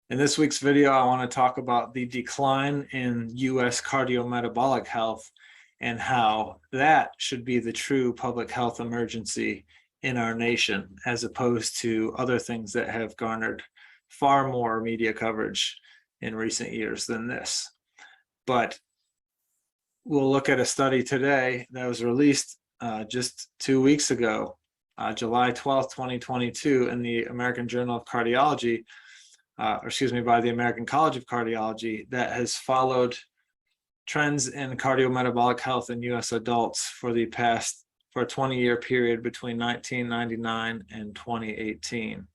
In this week's video, I want to talk about the decline in U.S. cardiometabolic health and how that should be the true public health emergency in our nation, as opposed to other things that have garnered far more media coverage in recent years than this. But we'll look at a study today that was released just 2 weeks ago, July 12th, 2022, in the American Journal of Cardiology, by the American College of Cardiology, that has followed trends in cardiometabolic health in U.S. adults for a 20-year period between 1999 and 2018.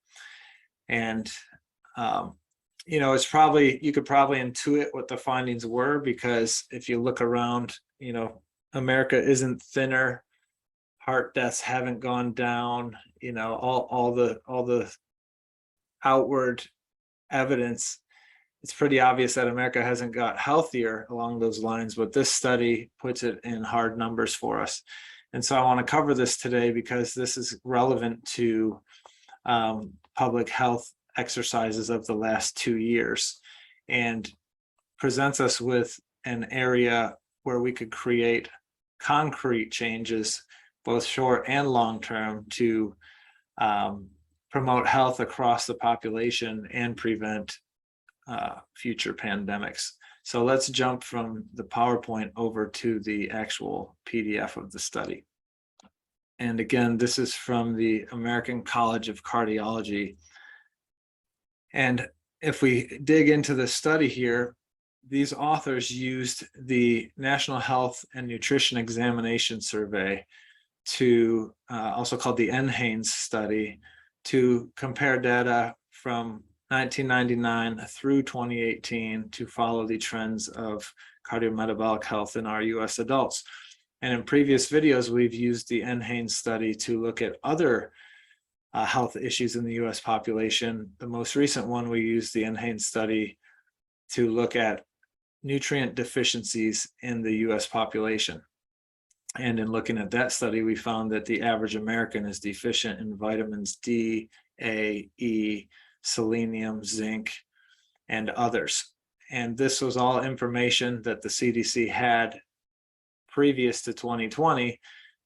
And it's you could probably intuit what the findings were, because if you look around, America isn't thinner, heart deaths haven't gone down, all the outward evidence, it's pretty obvious that America hasn't got healthier along those lines, but this study puts it in hard numbers for us. And so I want to cover this today because this is relevant to public health exercises of the last 2 years and presents us with an area where we could create concrete changes, both short and long term, to promote health across the population and prevent future pandemics. So let's jump from the PowerPoint over to the actual PDF of the study. And again, this is from the American College of Cardiology. And if we dig into the study here, these authors used the National Health and Nutrition Examination Survey, also called the NHANES study, to compare data from 1999 through 2018 to follow the trends of cardiometabolic health in our U.S. adults. And in previous videos, we've used the NHANES study to look at other health issues in the U.S. population. The most recent one, we used the NHANES study to look at nutrient deficiencies in the U.S. population. And in looking at that study, we found that the average American is deficient in vitamins D, A, E, selenium, zinc, and others. And this was all information that the CDC had previous to 2020,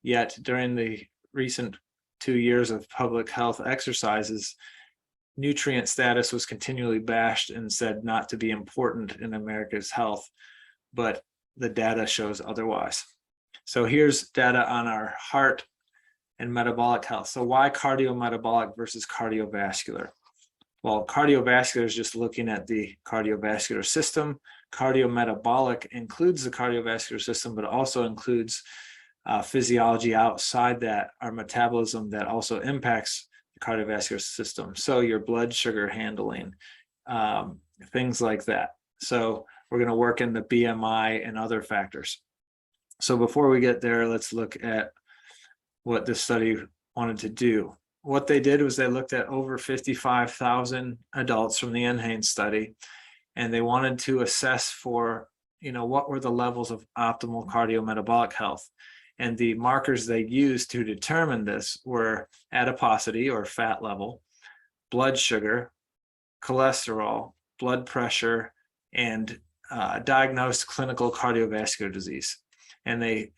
yet during the recent 2 years of public health exercises, nutrient status was continually bashed and said not to be important in America's health, but the data shows otherwise. So here's data on our heart and metabolic health. So why cardiometabolic versus cardiovascular? Well, cardiovascular is just looking at the cardiovascular system. Cardiometabolic includes the cardiovascular system, but also includes physiology outside that, our metabolism, that also impacts the cardiovascular system. So your blood sugar handling, things like that. So we're going to work in the BMI and other factors. So before we get there, let's look at what this study wanted to do. What they did was they looked at over 55,000 adults from the NHANES study, and they wanted to assess for, what were the levels of optimal cardiometabolic health. And the markers they used to determine this were adiposity, or fat level, blood sugar, cholesterol, blood pressure, and diagnosed clinical cardiovascular disease. And they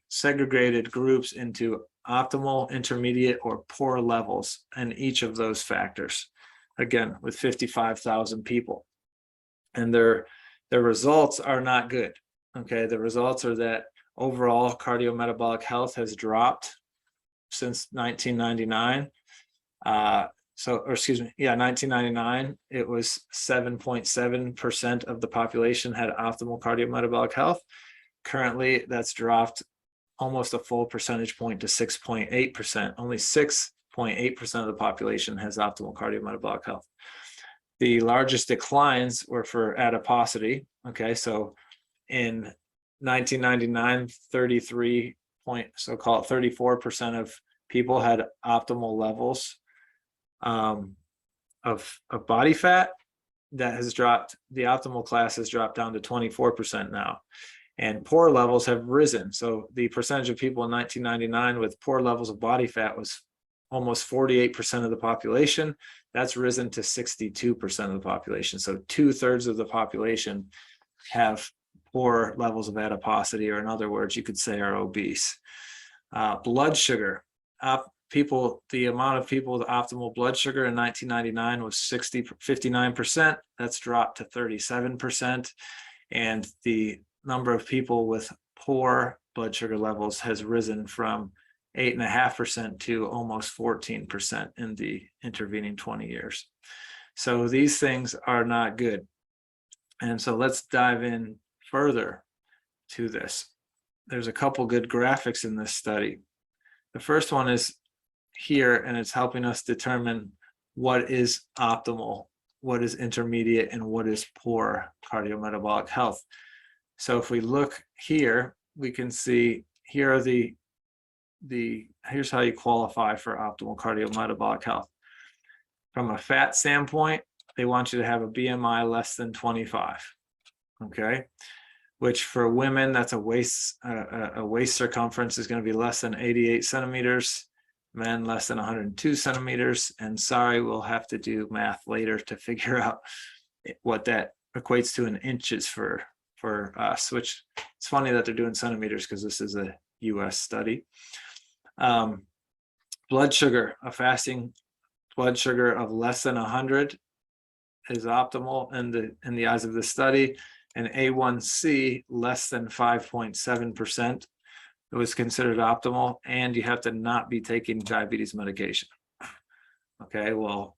segregated groups into optimal, intermediate, or poor levels in each of those factors, again, with 55,000 people. And their results are not good. Okay, the results are that overall cardiometabolic health has dropped since 1999. 1999, it was 7.7% of the population had optimal cardiometabolic health. Currently, that's dropped almost a full percentage point to 6.8%. Only 6.8% of the population has optimal cardiometabolic health. The largest declines were for adiposity. Okay, so in 1999, 34% of people had optimal levels of body fat. That has dropped. The optimal class has dropped down to 24% now. And poor levels have risen. So the percentage of people in 1999 with poor levels of body fat was almost 48% of the population. That's risen to 62% of the population. So 2/3 of the population have poor levels of adiposity, or in other words, you could say are obese. Blood sugar. The amount of people with optimal blood sugar in 1999 was 59%. That's dropped to 37%. And the number of people with poor blood sugar levels has risen from 8.5% to almost 14% in the intervening 20 years. So these things are not good. And so let's dive in further to this. There's a couple good graphics in this study. The first one is here, and it's helping us determine what is optimal, what is intermediate, and what is poor cardiometabolic health. So if we look here, we can see here are here's how you qualify for optimal cardiometabolic health. From a fat standpoint, they want you to have a BMI less than 25, okay? Which for women, that's a waist circumference is going to be less than 88 centimeters, men less than 102 centimeters. And sorry, we'll have to do math later to figure out what that equates to in inches for us, which it's funny that they're doing centimeters because this is a US study. Blood sugar, a fasting blood sugar of less than 100 is optimal in the eyes of the study. And A1C less than 5.7%, it was considered optimal, and you have to not be taking diabetes medication. Okay, well,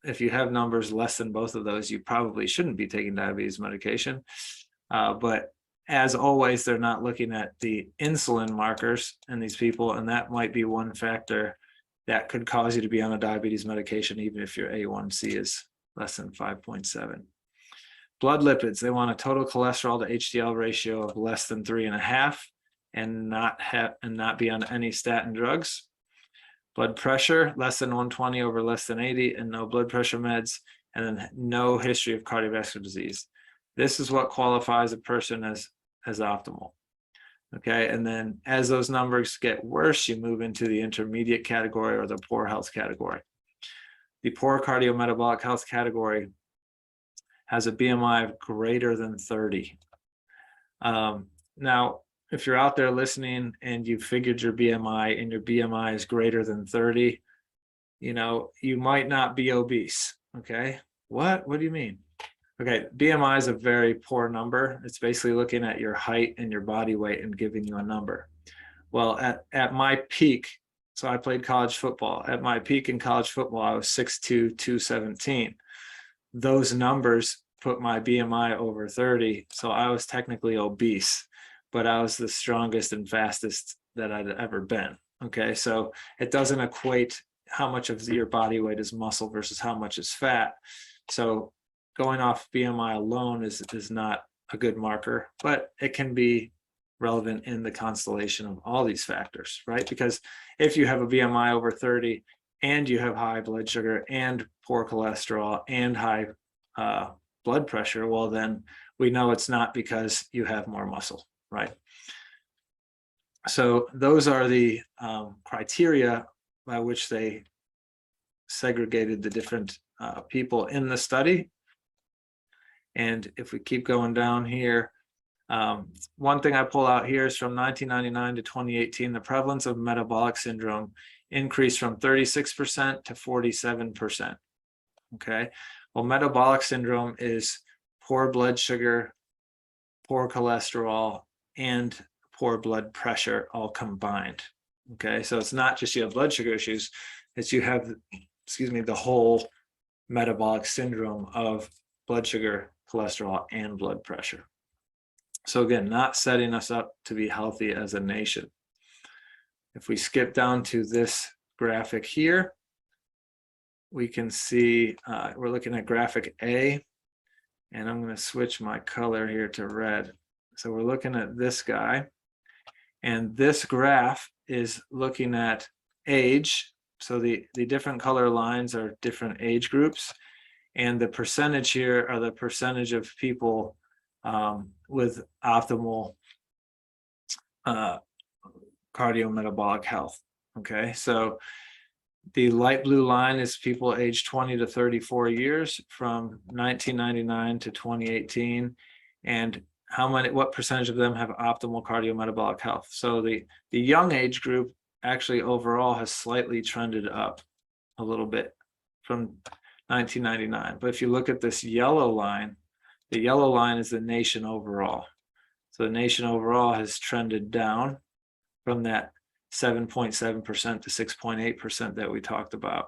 if you have numbers less than both of those, you probably shouldn't be taking diabetes medication. But as always, they're not looking at the insulin markers in these people, and that might be one factor that could cause you to be on a diabetes medication, even if your A1C is less than 5.7. Blood lipids, they want a total cholesterol to HDL ratio of less than 3.5 and not be on any statin drugs. Blood pressure, less than 120 over less than 80, and no blood pressure meds, and then no history of cardiovascular disease. This is what qualifies a person as optimal. Okay, and then as those numbers get worse, you move into the intermediate category or the poor health category. The poor cardiometabolic health category has a BMI of greater than 30. Now, if you're out there listening and you figured your BMI and your BMI is greater than 30, you might not be obese, okay? What do you mean? Okay, BMI is a very poor number. It's basically looking at your height and your body weight and giving you a number. Well, at my peak, so I played college football. At my peak in college football, I was 6'2", 217. Those numbers put my BMI over 30, so I was technically obese, but I was the strongest and fastest that I'd ever been. Okay, so it doesn't equate how much of your body weight is muscle versus how much is fat. So going off BMI alone is not a good marker, but it can be relevant in the constellation of all these factors, right? Because if you have a BMI over 30 and you have high blood sugar and poor cholesterol and high blood pressure, well, then we know it's not because you have more muscle, right? So those are the criteria by which they segregated the different people in the study. And if we keep going down here, one thing I pull out here is from 1999 to 2018, the prevalence of metabolic syndrome increased from 36% to 47%. Okay, well, metabolic syndrome is poor blood sugar, poor cholesterol, and poor blood pressure all combined. Okay, so it's not just you have blood sugar issues, it's you have, the whole metabolic syndrome of blood sugar, cholesterol, and blood pressure. So again, not setting us up to be healthy as a nation. If we skip down to this graphic here, we can see we're looking at graphic A, and I'm going to switch my color here to red. So we're looking at this guy, and this graph is looking at age. So the different color lines are different age groups, and the percentage here are the percentage of people with optimal cardiometabolic health. Okay, so The light blue line is people aged 20 to 34 years from 1999 to 2018. And what percentage of them have optimal cardiometabolic health? So the young age group actually overall has slightly trended up a little bit from 1999. But if you look at this yellow line, the yellow line is the nation overall. So the nation overall has trended down from that 7.7% to 6.8% that we talked about.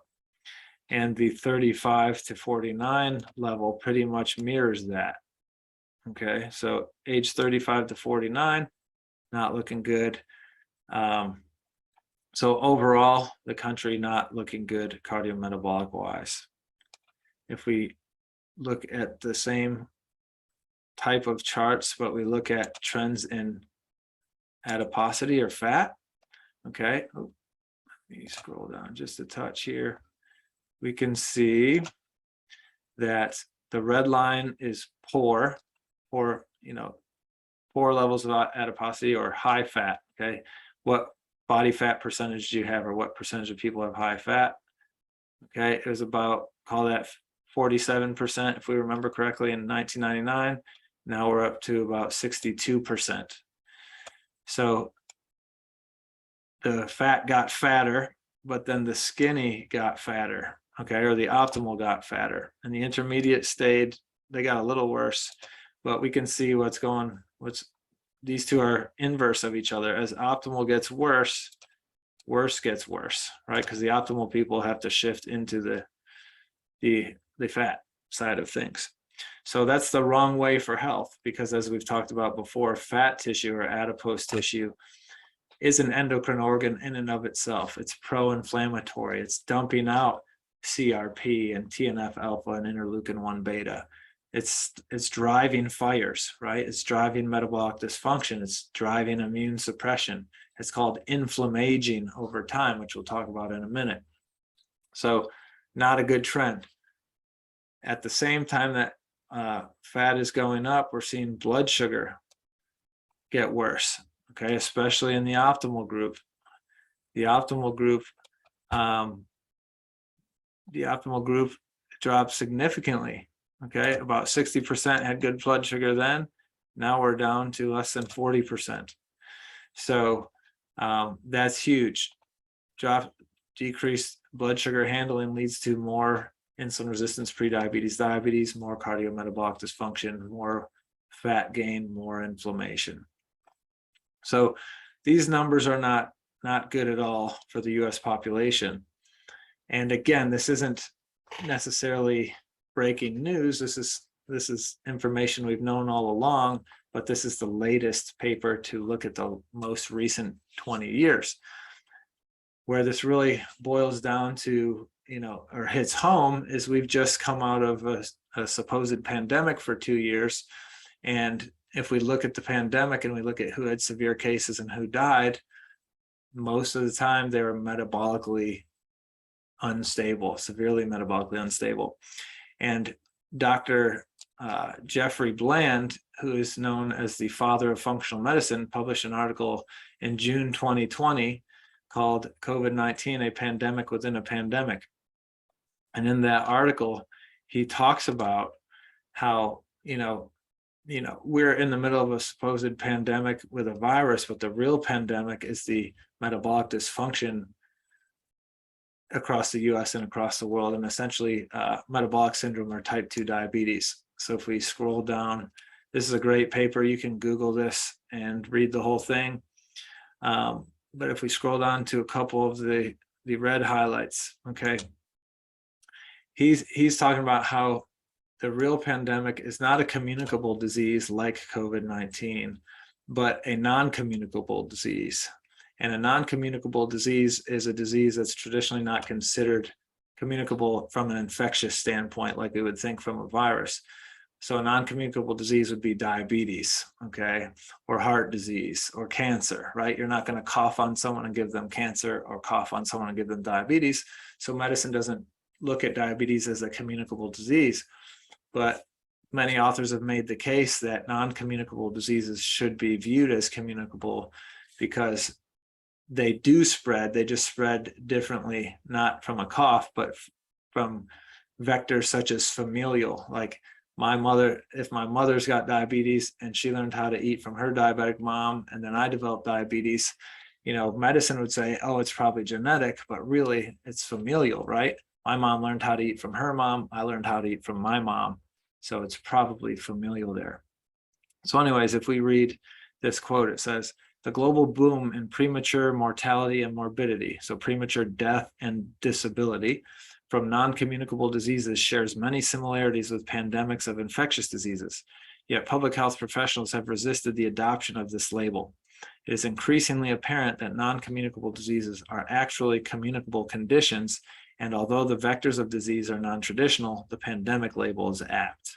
And the 35 to 49 level pretty much mirrors that. Okay, so age 35 to 49, not looking good. So overall, the country not looking good cardiometabolic wise. If we look at the same type of charts, but we look at trends in adiposity or fat, okay, let me scroll down just a touch here. We can see that the red line is poor, or poor levels of adiposity or high fat. Okay, what body fat percentage do you have, or what percentage of people have high fat? Okay, it was about, call that 47%, if we remember correctly, in 1999. Now we're up to about 62%. So the fat got fatter, but then the skinny got fatter, okay, or the optimal got fatter, and the intermediate they got a little worse. But we can see these two are inverse of each other. As optimal gets worse, worse gets worse, right? Because the optimal people have to shift into the fat side of things. So that's the wrong way for health, because as we've talked about before, fat tissue or adipose tissue is an endocrine organ in and of itself. It's pro-inflammatory. It's dumping out CRP and TNF alpha and interleukin 1 beta. It's driving fires, right? It's driving metabolic dysfunction. It's driving immune suppression. It's called inflammaging over time, which we'll talk about in a minute. So not a good trend. At the same time that fat is going up, we're seeing blood sugar get worse, okay, especially in the optimal group. The optimal group dropped significantly. Okay, about 60% had good blood sugar then. Now we're down to less than 40%. So that's huge. Decreased blood sugar handling leads to more insulin resistance, prediabetes, diabetes, more cardiometabolic dysfunction, more fat gain, more inflammation. So these numbers are not good at all for the US population. And again, this isn't necessarily breaking news. This is information we've known all along, but this is the latest paper to look at the most recent 20 years. Where this really boils down to, or hits home, is we've just come out of a supposed pandemic for 2 years. And if we look at the pandemic and we look at who had severe cases and who died, most of the time they were metabolically unstable, severely metabolically unstable. And Dr. Jeffrey Bland, who is known as the father of functional medicine, published an article in June 2020 called COVID-19, a pandemic within a pandemic. And in that article, he talks about how, we're in the middle of a supposed pandemic with a virus, but the real pandemic is the metabolic dysfunction across the US and across the world, and essentially metabolic syndrome or type 2 diabetes. So if we scroll down, this is a great paper. You can Google this and read the whole thing. But if we scroll down to a couple of the red highlights, okay, he's talking about how the real pandemic is not a communicable disease like COVID-19, but a non-communicable disease. And a non-communicable disease is a disease that's traditionally not considered communicable from an infectious standpoint, like we would think from a virus. So a non-communicable disease would be diabetes, okay, or heart disease or cancer, right? You're not going to cough on someone and give them cancer, or cough on someone and give them diabetes. So medicine doesn't look at diabetes as a communicable disease. But many authors have made the case that non-communicable diseases should be viewed as communicable, because they do spread. They just spread differently, not from a cough, but from vectors such as familial. Like my mother, if my mother's got diabetes and she learned how to eat from her diabetic mom, and then I developed diabetes, medicine would say, oh, it's probably genetic, but really it's familial, right? My mom learned how to eat from her mom. I learned how to eat from my mom. So it's probably familial there. So anyways, if we read this quote, it says, the global boom in premature mortality and morbidity, so premature death and disability from non-communicable diseases, shares many similarities with pandemics of infectious diseases. Yet public health professionals have resisted the adoption of this label. It is increasingly apparent that non-communicable diseases are actually communicable conditions, and although the vectors of disease are non-traditional, the pandemic label is apt.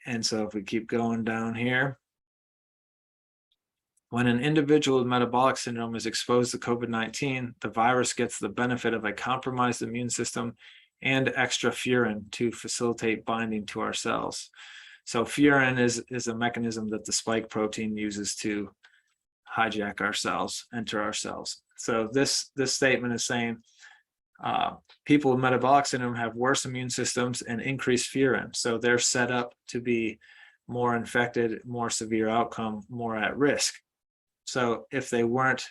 And so if we keep going down here, when an individual with metabolic syndrome is exposed to COVID-19, the virus gets the benefit of a compromised immune system and extra furin to facilitate binding to our cells. So furin is a mechanism that the spike protein uses to hijack our cells, enter our cells. So this statement is saying people with metabolic syndrome have worse immune systems and increased furin. So they're set up to be more infected, more severe outcome, more at risk. So if they weren't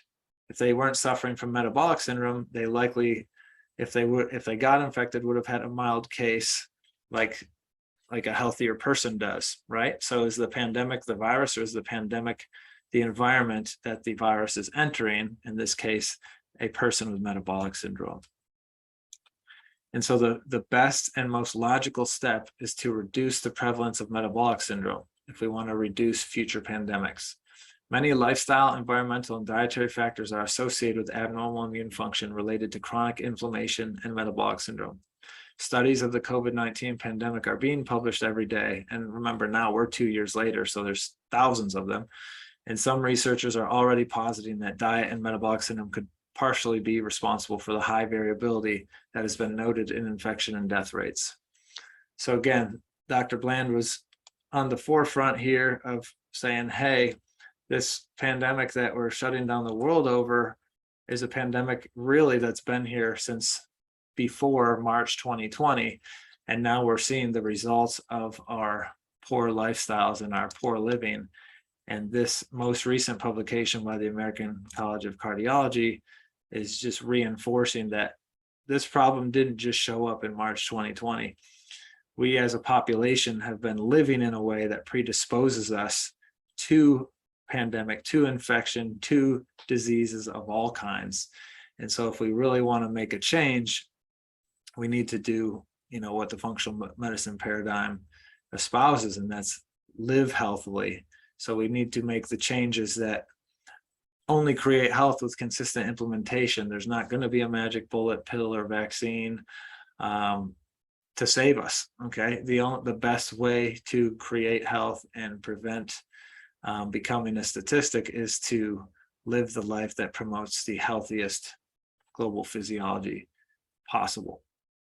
suffering from metabolic syndrome, they likely, if they got infected, would have had a mild case like a healthier person does, right? So is the pandemic the virus, or is the pandemic the environment that the virus is entering, in this case, a person with metabolic syndrome? And so the best and most logical step is to reduce the prevalence of metabolic syndrome if we want to reduce future pandemics. Many lifestyle, environmental, and dietary factors are associated with abnormal immune function related to chronic inflammation and metabolic syndrome. Studies of the COVID-19 pandemic are being published every day. And remember, now we're 2 years later, so there's thousands of them. And some researchers are already positing that diet and metabolic syndrome could partially be responsible for the high variability that has been noted in infection and death rates. So again, Dr. Bland was on the forefront here of saying, hey, this pandemic that we're shutting down the world over is a pandemic really that's been here since before March 2020. And now we're seeing the results of our poor lifestyles and our poor living. And this most recent publication by the American College of Cardiology is just reinforcing that this problem didn't just show up in March 2020. We as a population have been living in a way that predisposes us to pandemic, to infection, to diseases of all kinds. And so if we really want to make a change, we need to do, what the functional medicine paradigm espouses, and that's live healthily. So we need to make the changes that only create health with consistent implementation. There's not going to be a magic bullet, pill, or vaccine to save us. Okay, the best way to create health and prevent becoming a statistic is to live the life that promotes the healthiest global physiology possible.